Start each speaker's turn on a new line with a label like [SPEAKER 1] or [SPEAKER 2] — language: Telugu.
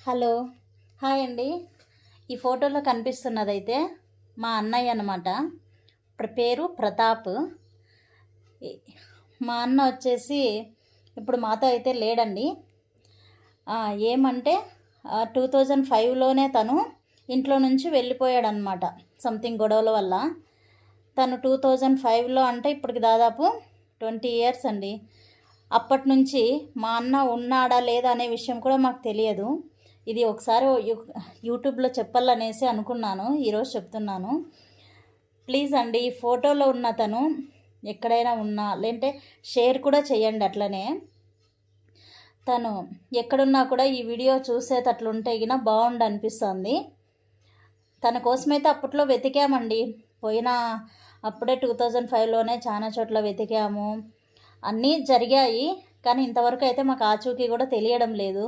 [SPEAKER 1] హలో, హాయ్ అండి. ఈ ఫోటోలో కనిపిస్తున్నదైతే మా అన్నయ్య అన్నమాట. పేరు ప్రతాప్. మా అన్న వచ్చేసి ఇప్పుడు మాతో అయితే లేడండి. ఏమంటే 2005లోనే తను ఇంట్లో నుంచి వెళ్ళిపోయాడనమాట. సంథింగ్ గొడవల వల్ల తను 2005లో అంటే ఇప్పటికి దాదాపు 20 ఇయర్స్ అండి. అప్పటి నుంచి మా అన్న ఉన్నాడా లేదా అనే విషయం కూడా మాకు తెలియదు. ఇది ఒకసారి యూట్యూబ్లో చెప్పాలనేసి అనుకున్నాను, ఈరోజు చెప్తున్నాను. ప్లీజ్ అండి, ఈ ఫోటోలో ఉన్న తను ఎక్కడైనా ఉన్నా లేదంటే షేర్ కూడా చేయండి. అట్లనే తను ఎక్కడున్నా కూడా ఈ వీడియో చూసేటట్లుంటే గిన బాగుండు అనిపిస్తుంది. తన కోసమైతే అప్పట్లో వెతికామండి. అప్పుడే 2005లోనే చాలా చోట్ల వెతికాము, అన్నీ జరిగాయి. కానీ ఇంతవరకు అయితే మాకు ఆచూకీ కూడా తెలియడం లేదు.